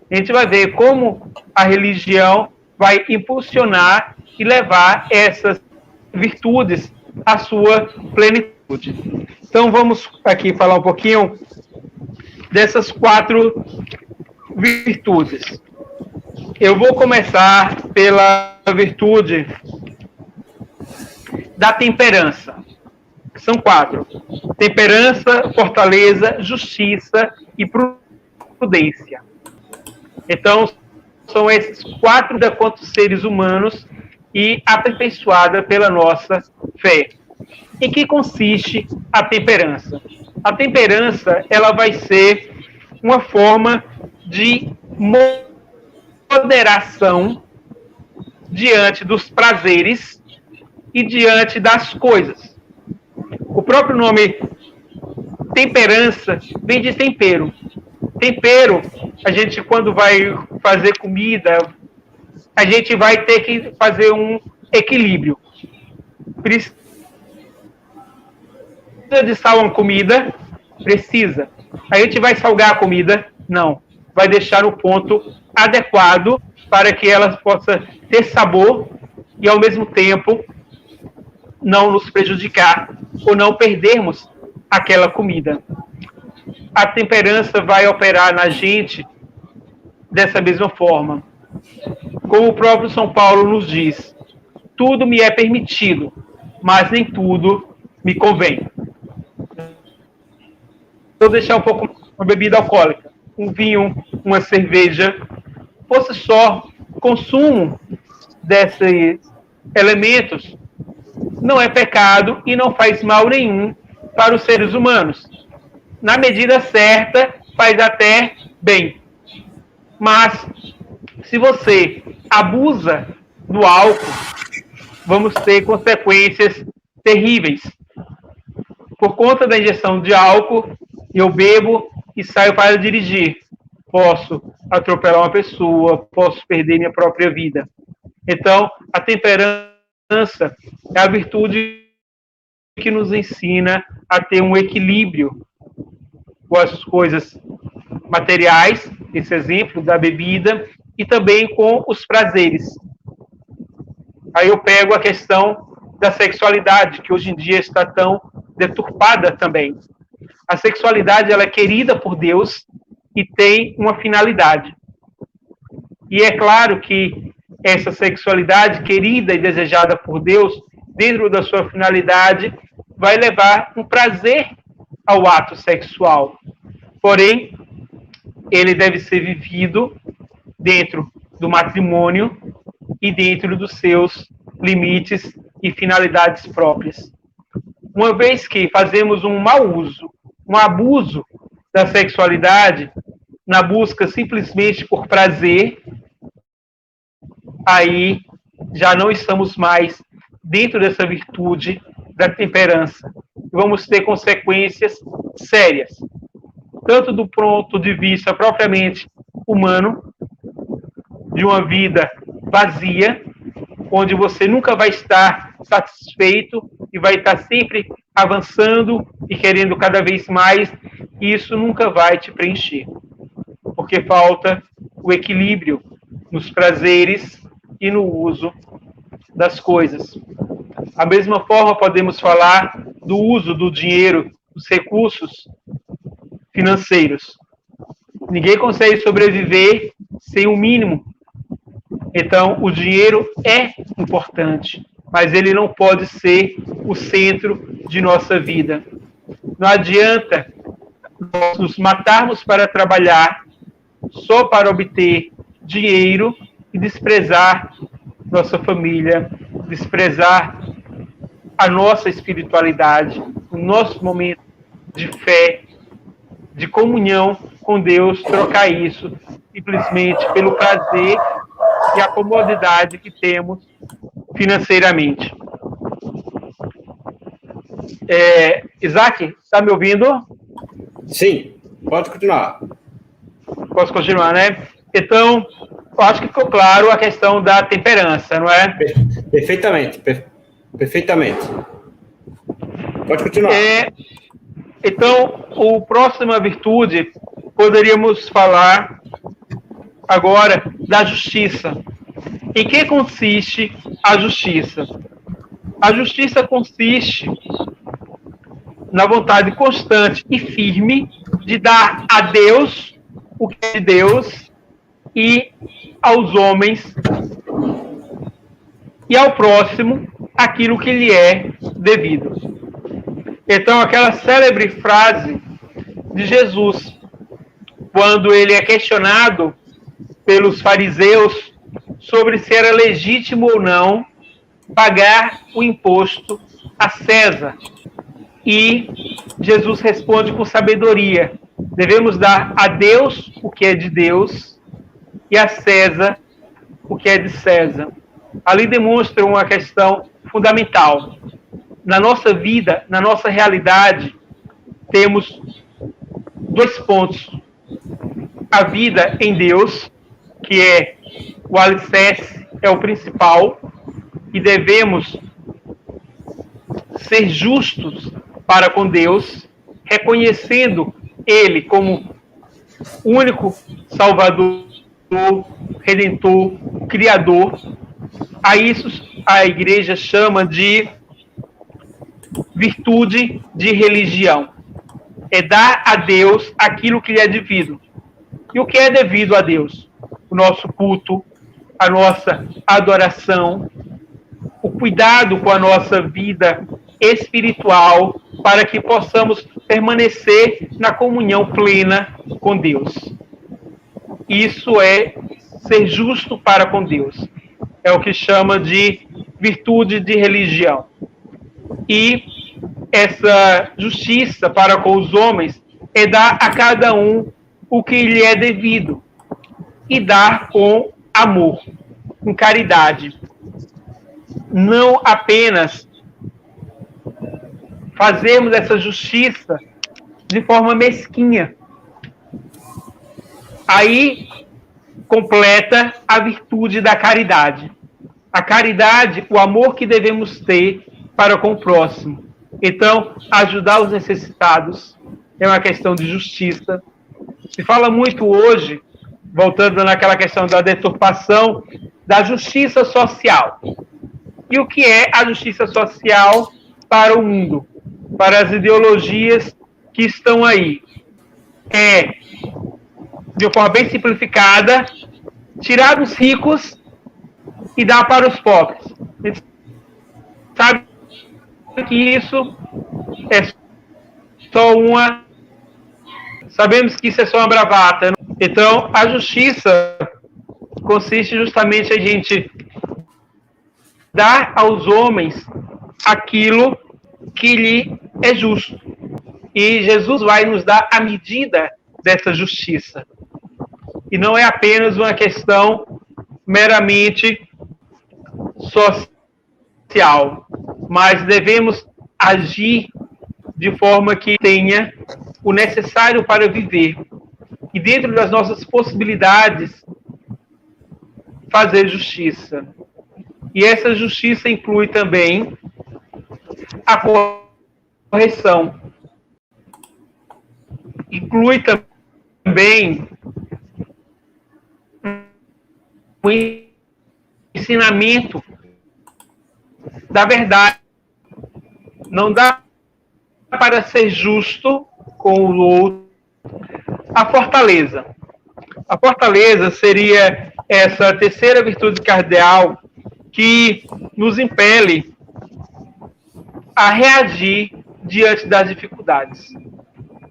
A gente vai ver como a religião vai impulsionar e levar essas virtudes à sua plenitude. Então, vamos aqui falar um pouquinho dessas 4 virtudes. Eu vou começar pela virtude da temperança. São 4. Temperança, fortaleza, justiça e prudência. Então, são esses 4 quanto seres humanos e aperfeiçoada pela nossa fé. Em que consiste a temperança? A temperança, ela vai ser uma forma de moderação diante dos prazeres e diante das coisas. O próprio nome temperança vem de tempero. Tempero, a gente quando vai fazer comida, a gente vai ter que fazer um equilíbrio. Precisa de sal uma comida? Precisa. A gente vai salgar a comida? Não. Vai deixar no ponto adequado para que ela possa ter sabor e, ao mesmo tempo, não nos prejudicar ou não perdermos aquela comida. A temperança vai operar na gente dessa mesma forma. Como o próprio São Paulo nos diz, tudo me é permitido, mas nem tudo me convém. Vou deixar um pouco uma bebida alcoólica, um vinho, uma cerveja, fosse só consumo desses elementos, não é pecado e não faz mal nenhum para os seres humanos. Na medida certa, faz até bem. Mas, se você abusa do álcool, vamos ter consequências terríveis. Por conta da ingestão de álcool, eu bebo e saio para dirigir. Posso atropelar uma pessoa, posso perder minha própria vida. Então, a temperança é a virtude que nos ensina a ter um equilíbrio com as coisas materiais, esse exemplo da bebida, e também com os prazeres. Aí eu pego a questão da sexualidade, que hoje em dia está tão deturpada também. A sexualidade, ela é querida por Deus e tem uma finalidade. E é claro que essa sexualidade querida e desejada por Deus, dentro da sua finalidade, vai levar um prazer ao ato sexual. Porém, ele deve ser vivido dentro do matrimônio e dentro dos seus limites e finalidades próprias. Uma vez que fazemos um mau uso, um abuso da sexualidade, na busca simplesmente por prazer, aí já não estamos mais dentro dessa virtude da temperança. Vamos ter consequências sérias, tanto do ponto de vista propriamente humano, de uma vida vazia, onde você nunca vai estar satisfeito e vai estar sempre avançando e querendo cada vez mais, e isso nunca vai te preencher, porque falta o equilíbrio nos prazeres e no uso das coisas. Da mesma forma, podemos falar do uso do dinheiro, dos recursos financeiros. Ninguém consegue sobreviver sem o mínimo. Então, o dinheiro é importante, mas ele não pode ser o centro de nossa vida. Não adianta nós nos matarmos para trabalhar só para obter dinheiro e desprezar nossa família, desprezar a nossa espiritualidade, o nosso momento de fé, de comunhão com Deus, trocar isso simplesmente pelo prazer e a comodidade que temos financeiramente. Isaac, está me ouvindo? Sim, pode continuar. Posso continuar, né? Então, eu acho que ficou claro a questão da temperança, não é? Perfeitamente, perfeitamente. Pode continuar. Então, a próxima virtude, poderíamos falar agora da justiça. Em que consiste a justiça? A justiça consiste na vontade constante e firme de dar a Deus o que é de Deus e aos homens e ao próximo aquilo que lhe é devido. Então, aquela célebre frase de Jesus, quando ele é questionado pelos fariseus sobre se era legítimo ou não pagar o imposto a César. E Jesus responde com sabedoria: devemos dar a Deus o que é de Deus e a César o que é de César. Ali demonstra uma questão fundamental. Na nossa vida, na nossa realidade, temos dois pontos. A vida em Deus, que é o alicerce, é o principal, e devemos ser justos para com Deus, reconhecendo Ele como único Salvador, Redentor, Criador. A isso a igreja chama de virtude de religião. É dar a Deus aquilo que lhe é devido. E o que é devido a Deus? O nosso culto, a nossa adoração, o cuidado com a nossa vida espiritual, para que possamos permanecer na comunhão plena com Deus. Isso é ser justo para com Deus. É o que chama de virtude de religião. E essa justiça para com os homens é dar a cada um o que lhe é devido. e dar com amor, com caridade. Não apenas fazermos essa justiça de forma mesquinha. Aí completa a virtude da caridade. A caridade, o amor que devemos ter para com o próximo. Então, ajudar os necessitados é uma questão de justiça. Se fala muito hoje, voltando naquela questão da deturpação, da justiça social. E o que é a justiça social para o mundo? Para as ideologias que estão aí? É, de uma forma bem simplificada, tirar dos ricos e dar para os pobres. A gente sabe que isso é só uma... Sabemos que isso é só uma bravata. Então, a justiça consiste justamente em a gente dar aos homens aquilo que lhe é justo. E Jesus vai nos dar a medida dessa justiça. E não é apenas uma questão meramente social, mas devemos agir de forma que tenha o necessário para viver. E dentro das nossas possibilidades, fazer justiça. E essa justiça inclui também a correção. Inclui também o ensinamento da verdade. Não dá para ser justo com o outro. A fortaleza. A fortaleza seria essa terceira virtude cardeal que nos impele a reagir diante das dificuldades.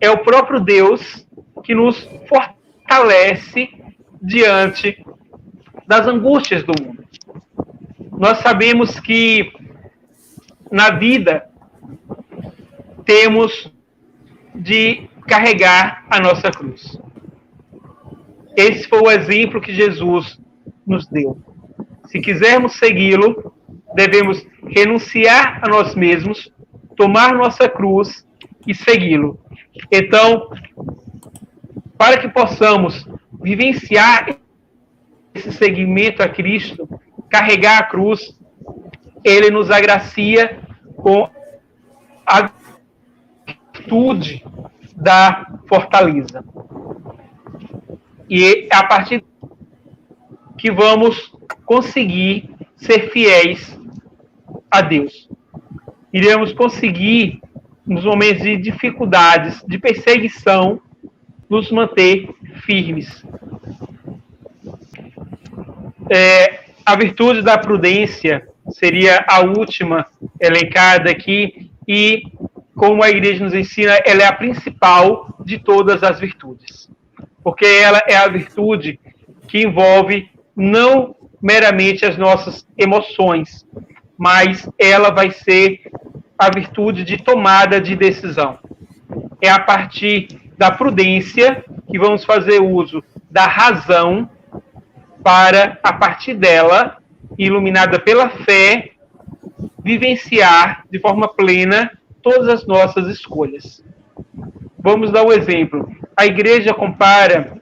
É o próprio Deus que nos fortalece diante das angústias do mundo. Nós sabemos que na vida temos de carregar a nossa cruz. Esse foi o exemplo que Jesus nos deu. Se quisermos segui-lo, devemos renunciar a nós mesmos, tomar nossa cruz e segui-lo. Então, para que possamos vivenciar esse seguimento a Cristo, carregar a cruz, Ele nos agracia com a virtude da fortaleza. E é a partir que vamos conseguir ser fiéis a Deus. Iremos conseguir, nos momentos de dificuldades, de perseguição, nos manter firmes. A virtude da prudência seria a última elencada aqui e, como a igreja nos ensina, ela é a principal de todas as virtudes. Porque ela é a virtude que envolve não meramente as nossas emoções, mas ela vai ser a virtude de tomada de decisão. É a partir da prudência que vamos fazer uso da razão para, a partir dela, iluminada pela fé, vivenciar de forma plena todas as nossas escolhas. Vamos dar um exemplo. A igreja compara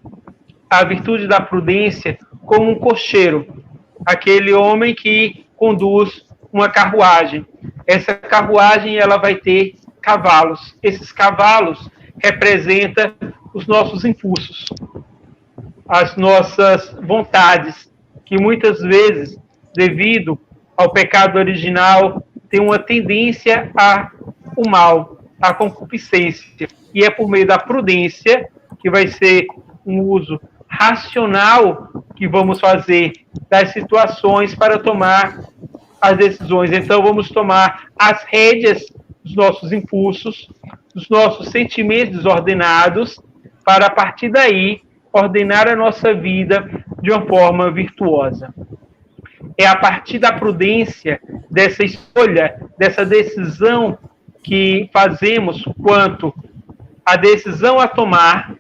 a virtude da prudência como um cocheiro, aquele homem que conduz uma carruagem. Essa carruagem ela vai ter cavalos. Esses cavalos representam os nossos impulsos, as nossas vontades, que muitas vezes, devido ao pecado original, tem uma tendência ao mal, à concupiscência. E é por meio da prudência, que vai ser um uso racional que vamos fazer das situações para tomar as decisões. Então, vamos tomar as rédeas dos nossos impulsos, dos nossos sentimentos desordenados, para, a partir daí, ordenar a nossa vida de uma forma virtuosa. É a partir da prudência, dessa escolha, dessa decisão que fazemos quanto à decisão a tomar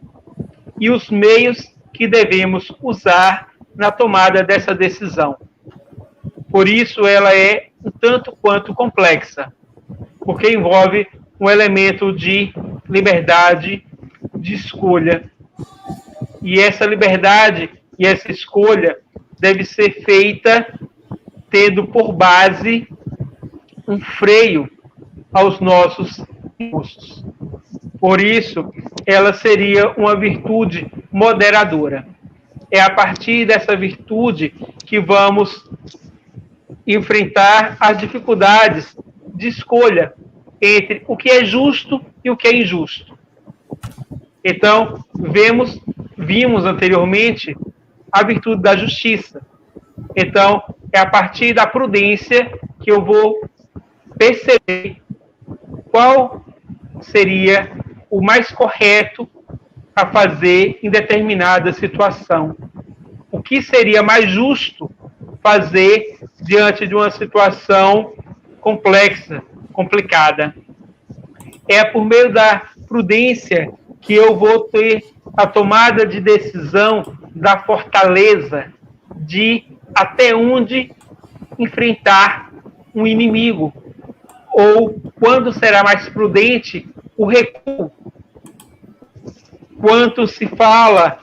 e os meios que que devemos usar na tomada dessa decisão. Por isso, ela é um tanto quanto complexa, porque envolve um elemento de liberdade, de escolha. E essa liberdade e essa escolha deve ser feita tendo por base um freio aos nossos impulsos. Por isso, ela seria uma virtude moderadora. É a partir dessa virtude que vamos enfrentar as dificuldades de escolha entre o que é justo e o que é injusto. Então, vimos anteriormente a virtude da justiça. Então, é a partir da prudência que eu vou perceber qual seria o mais correto a fazer em determinada situação. O que seria mais justo fazer diante de uma situação complexa, complicada. É por meio da prudência que eu vou ter a tomada de decisão da fortaleza de até onde enfrentar um inimigo, ou quando será mais prudente o recuo. Quanto se fala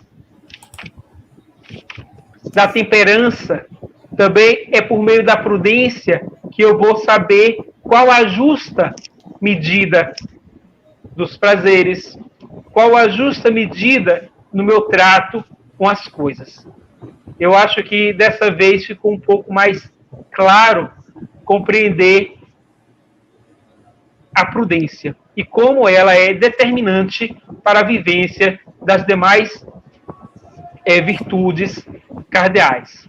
da temperança, também é por meio da prudência que eu vou saber qual a justa medida dos prazeres, qual a justa medida no meu trato com as coisas. Eu acho que dessa vez ficou um pouco mais claro compreender a prudência e como ela é determinante para a vivência das demais virtudes cardeais.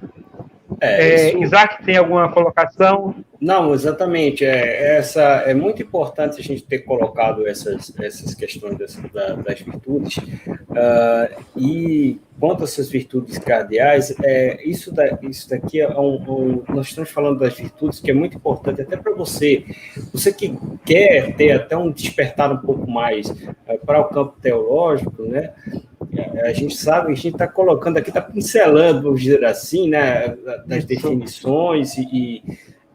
Isaac, tem alguma colocação? Não, exatamente. É muito importante a gente ter colocado essas questões das virtudes. E quanto a essas virtudes cardeais, isso daqui nós estamos falando das virtudes, que é muito importante até para você que quer ter até um despertar um pouco mais para o campo teológico, né? A gente sabe, a gente está colocando aqui, está pincelando, vamos dizer assim, né, das definições,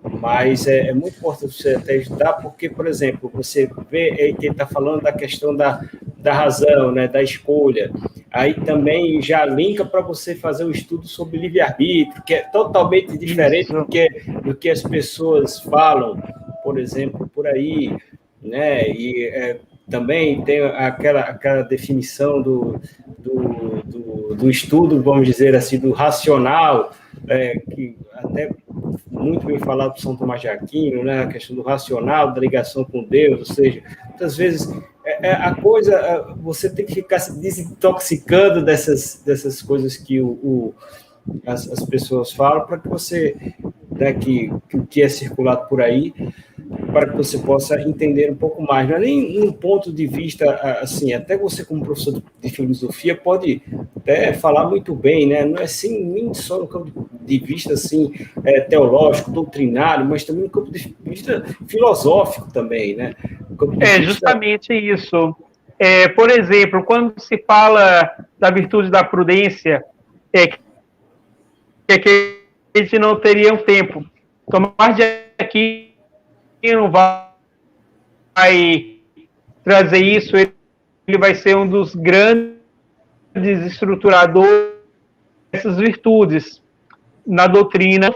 mas é muito importante você até ajudar, porque, por exemplo, você vê que ele está falando da questão da razão, né, da escolha, aí também já linka para você fazer um estudo sobre livre-arbítrio, que é totalmente diferente do que as pessoas falam, por exemplo, por aí, né, e também tem aquela definição do estudo, vamos dizer assim, do racional, que até muito bem falado por São Tomás de Aquino, né, a questão do racional, da ligação com Deus, ou seja, muitas vezes a coisa, você tem que ficar se desintoxicando dessas coisas que as pessoas falam, para que você, né, que é circulado por aí, para que você possa entender um pouco mais. Não é nem um ponto de vista, assim, até você como professor de filosofia pode até falar muito bem, né? Não é assim, nem só no campo de vista, assim, teológico, doutrinário, mas também no campo de vista filosófico também, né? Justamente isso. Por exemplo, quando se fala da virtude da prudência, que a gente não teria um tempo. Tomás de Aquino não vai trazer isso, ele vai ser um dos grandes estruturadores dessas virtudes. Na doutrina,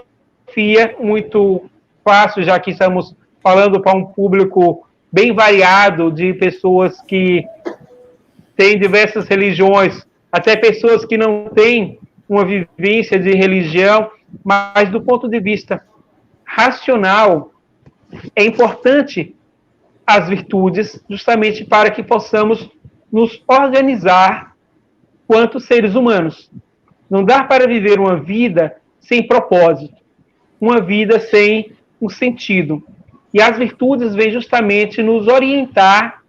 muito fácil, já que estamos falando para um público bem variado, de pessoas que têm diversas religiões, até pessoas que não têm uma vivência de religião, mas do ponto de vista racional, é importante as virtudes justamente para que possamos nos organizar quanto seres humanos. Não dá para viver uma vida sem propósito, uma vida sem um sentido. E as virtudes vêm justamente nos orientar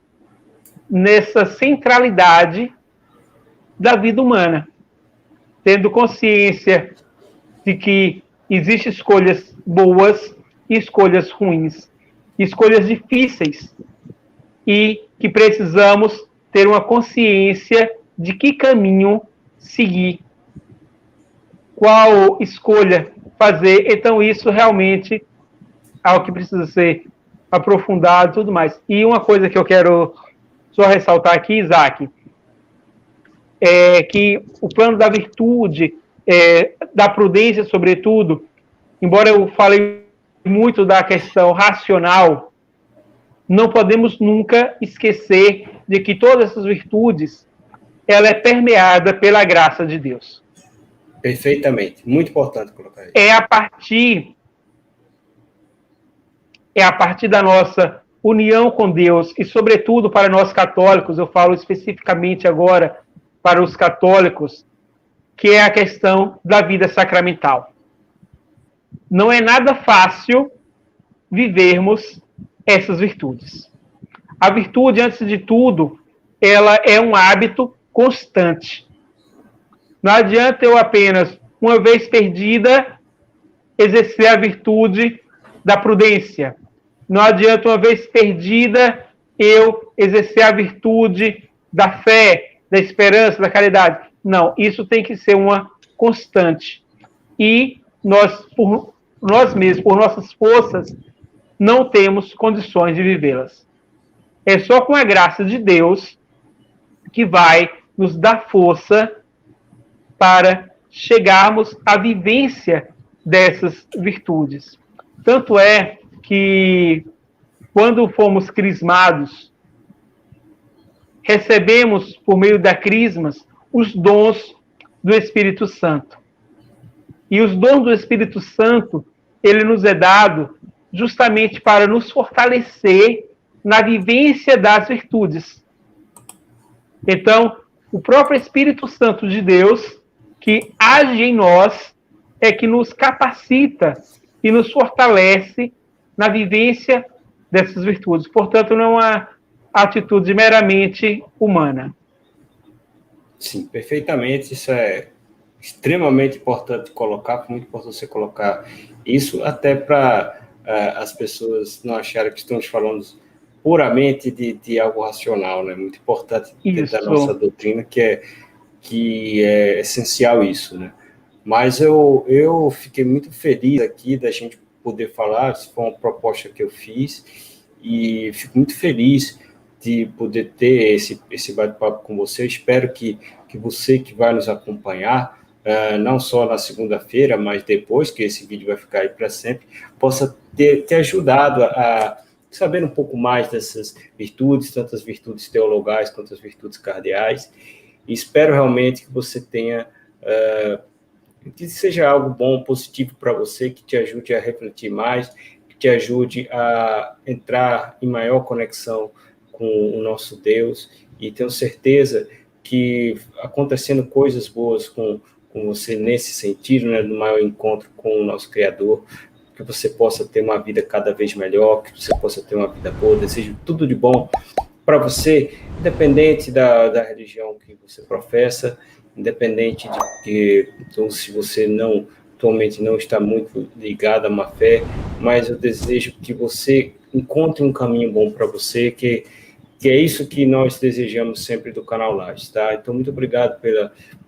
nessa centralidade da vida humana, tendo consciência de que existem escolhas boas e escolhas ruins, escolhas difíceis, e que precisamos ter uma consciência de que caminho seguir, qual escolha fazer. Então, isso realmente é algo que precisa ser aprofundado e tudo mais. E uma coisa que eu quero só ressaltar aqui, Isaac, é que o plano da virtude, da prudência, sobretudo, embora eu fale muito da questão racional, não podemos nunca esquecer de que todas essas virtudes, ela é permeada pela graça de Deus. Perfeitamente. Muito importante colocar isso. É a partir da nossa união com Deus, e sobretudo para nós católicos, eu falo especificamente agora para os católicos, que é a questão da vida sacramental. Não é nada fácil vivermos essas virtudes. A virtude, antes de tudo, ela é um hábito constante. Não adianta eu apenas, uma vez perdida, exercer a virtude da prudência. Não adianta, uma vez perdida, eu exercer a virtude da fé, da esperança, da caridade. Não, isso tem que ser uma constante. E nós, por nós mesmos, por nossas forças, não temos condições de vivê-las. É só com a graça de Deus que vai nos dar força para chegarmos à vivência dessas virtudes. Tanto é que, quando fomos crismados, recebemos, por meio da crismas, os dons do Espírito Santo. E os dons do Espírito Santo, ele nos é dado justamente para nos fortalecer na vivência das virtudes. Então, o próprio Espírito Santo de Deus, que age em nós, é que nos capacita e nos fortalece na vivência dessas virtudes. Portanto, não é uma atitude meramente humana. Sim, perfeitamente. Isso é extremamente importante colocar, muito importante você colocar isso, até para as pessoas não acharem que estamos falando puramente de algo racional, né? Muito importante dentro da nossa doutrina, que é essencial isso, né? Mas eu fiquei muito feliz aqui da gente poder falar, isso foi uma proposta que eu fiz, e fico muito feliz de poder ter esse bate-papo com você. Eu espero que você que vai nos acompanhar, não só na segunda-feira, mas depois, que esse vídeo vai ficar aí para sempre, possa ter ajudado a saber um pouco mais dessas virtudes, tanto as virtudes teologais quanto as virtudes cardeais. E espero realmente que você tenha, que seja algo bom, positivo para você, que te ajude a refletir mais, que te ajude a entrar em maior conexão com o nosso Deus, e tenho certeza que acontecendo coisas boas com você nesse sentido, né, no maior encontro com o nosso Criador, que você possa ter uma vida cada vez melhor, que você possa ter uma vida boa. Desejo tudo de bom para você, independente da religião que você professa, independente de que, então, se você atualmente não está muito ligado a uma fé, mas eu desejo que você encontre um caminho bom para você, que é isso que nós desejamos sempre do canal Lages, tá? Então, muito obrigado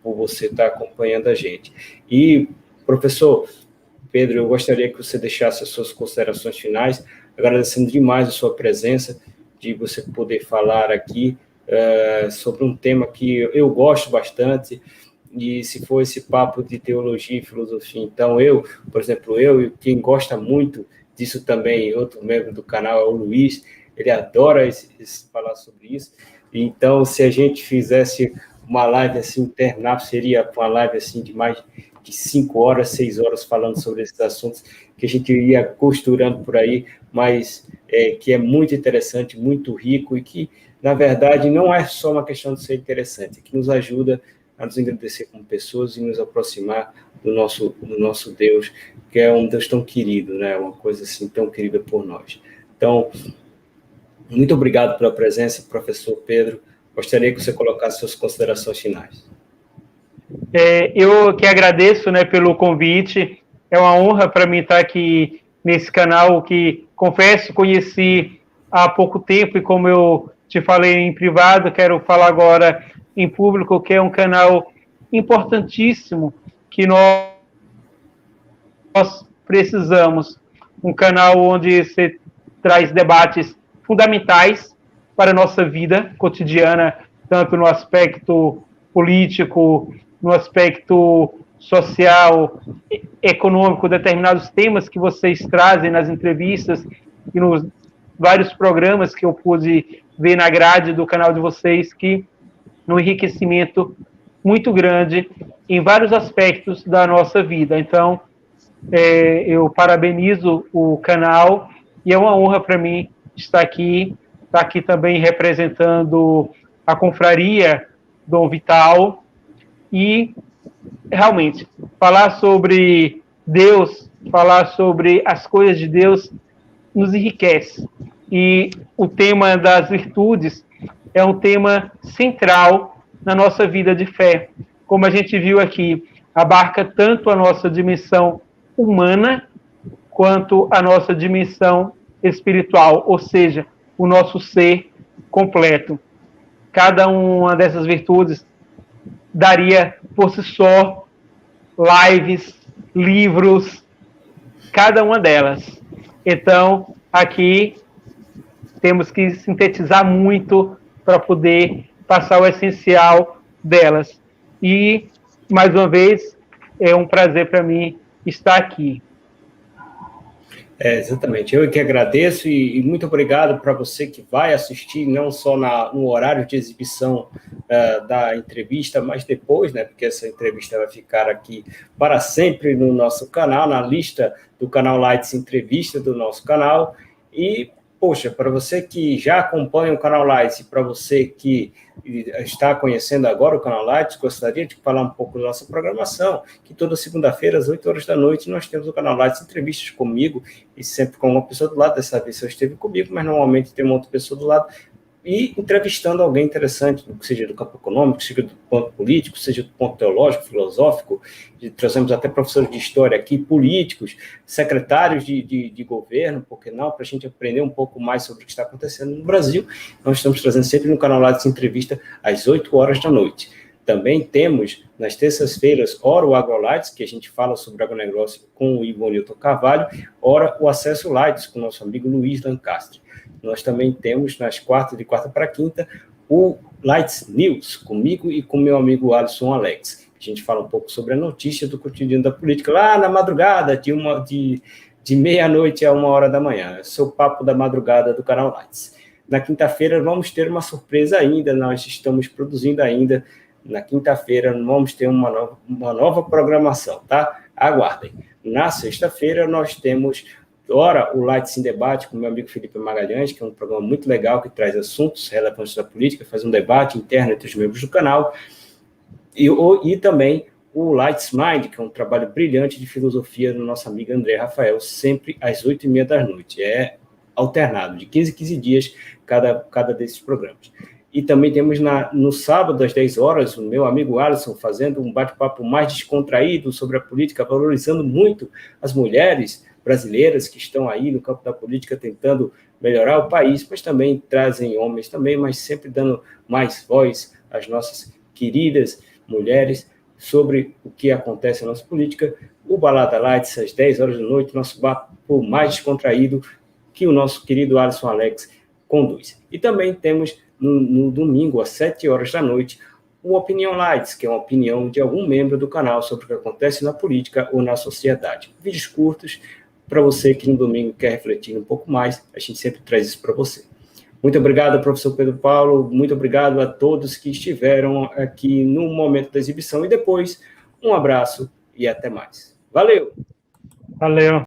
por você estar acompanhando a gente. E, professor Pedro, eu gostaria que você deixasse as suas considerações finais, agradecendo demais a sua presença, de você poder falar aqui sobre um tema que eu gosto bastante, e se for esse papo de teologia e filosofia, então por exemplo, e quem gosta muito disso também, outro membro do canal é o Luiz, ele adora falar sobre isso. Então, se a gente fizesse uma live assim, interminável, seria uma live assim de mais de 5 horas, 6 horas falando sobre esses assuntos, que a gente iria costurando por aí, mas que é muito interessante, muito rico, e que, na verdade, não é só uma questão de ser interessante, que nos ajuda a nos engrandecer como pessoas e nos aproximar do nosso Deus, que é um Deus tão querido, né? Uma coisa assim tão querida por nós. Então, muito obrigado pela presença, professor Pedro. Gostaria que você colocasse suas considerações finais. Eu que agradeço, né, pelo convite. É uma honra para mim estar aqui nesse canal que, confesso, conheci há pouco tempo, e como eu te falei em privado, quero falar agora em público, que é um canal importantíssimo que nós precisamos. Um canal onde você traz debates fundamentais para a nossa vida cotidiana, tanto no aspecto político, no aspecto social, econômico, determinados temas que vocês trazem nas entrevistas e nos vários programas que eu pude ver na grade do canal de vocês, que um enriquecimento muito grande em vários aspectos da nossa vida. Então, eu parabenizo o canal e é uma honra para mim estar aqui também representando a confraria Dom Vital e realmente falar sobre Deus, falar sobre as coisas de Deus nos enriquece. E o tema das virtudes é um tema central na nossa vida de fé. Como a gente viu aqui, abarca tanto a nossa dimensão humana quanto a nossa dimensão espiritual, ou seja, o nosso ser completo. Cada uma dessas virtudes daria por si só lives, livros, cada uma delas. Então, aqui temos que sintetizar muito para poder passar o essencial delas. E, mais uma vez, é um prazer para mim estar aqui. Exatamente. Eu que agradeço e muito obrigado para você que vai assistir, não só no horário de exibição da entrevista, mas depois, né, porque essa entrevista vai ficar aqui para sempre no nosso canal, na lista do canal Lights Entrevista do nosso canal. E, poxa, para você que já acompanha o canal Lights e para você que está conhecendo agora o canal Lights, gostaria de falar um pouco da nossa programação, que toda segunda-feira, às 8 horas da noite, nós temos o canal Lights Entrevistas comigo, e sempre com uma pessoa do lado. Dessa vez eu esteve comigo, mas normalmente tem uma outra pessoa do lado, e entrevistando alguém interessante, seja do campo econômico, seja do ponto político, seja do ponto teológico, filosófico. Trazemos até professores de história aqui, políticos, secretários de governo, por que não, para a gente aprender um pouco mais sobre o que está acontecendo no Brasil. Nós estamos trazendo sempre no canal Lights Entrevista às 8 horas da noite. Também temos, nas terças-feiras, ora o AgroLights, que a gente fala sobre agronegócio com o Ivonilton Carvalho, ora o Acesso Lights, com o nosso amigo Luiz Lancastre. Nós também temos, nas quartas, de quarta para quinta, o Lights News, comigo e com meu amigo Alisson Alex. A gente fala um pouco sobre a notícia do cotidiano da política, lá na madrugada, de meia-noite a 1 hora da manhã. Esse é o papo da madrugada do canal Lights. Na quinta-feira vamos ter uma surpresa ainda, nós estamos produzindo ainda. Na quinta-feira vamos ter uma nova programação, tá? Aguardem. Na sexta-feira nós temos, ora, o Lights em Debate com meu amigo Felipe Magalhães, que é um programa muito legal, que traz assuntos relevantes da política, faz um debate interno entre os membros do canal, e também o Lights Mind, que é um trabalho brilhante de filosofia do nosso amigo André Rafael, sempre às 8h30 da noite. É alternado, de 15 em 15 dias, cada desses programas. E também temos no sábado, às 10 horas, o meu amigo Alisson fazendo um bate-papo mais descontraído sobre a política, valorizando muito as mulheres brasileiras que estão aí no campo da política tentando melhorar o país, mas também trazem homens também, mas sempre dando mais voz às nossas queridas mulheres sobre o que acontece na nossa política. O Balada Lights, às 10 horas da noite, nosso papo mais descontraído que o nosso querido Alisson Alex conduz. E também temos no domingo, às 7 horas da noite, o Opinião Lights, que é uma opinião de algum membro do canal sobre o que acontece na política ou na sociedade. Vídeos curtos, para você que no domingo quer refletir um pouco mais, a gente sempre traz isso para você. Muito obrigado, professor Pedro Paulo, muito obrigado a todos que estiveram aqui no momento da exibição, e depois, um abraço e até mais. Valeu! Valeu!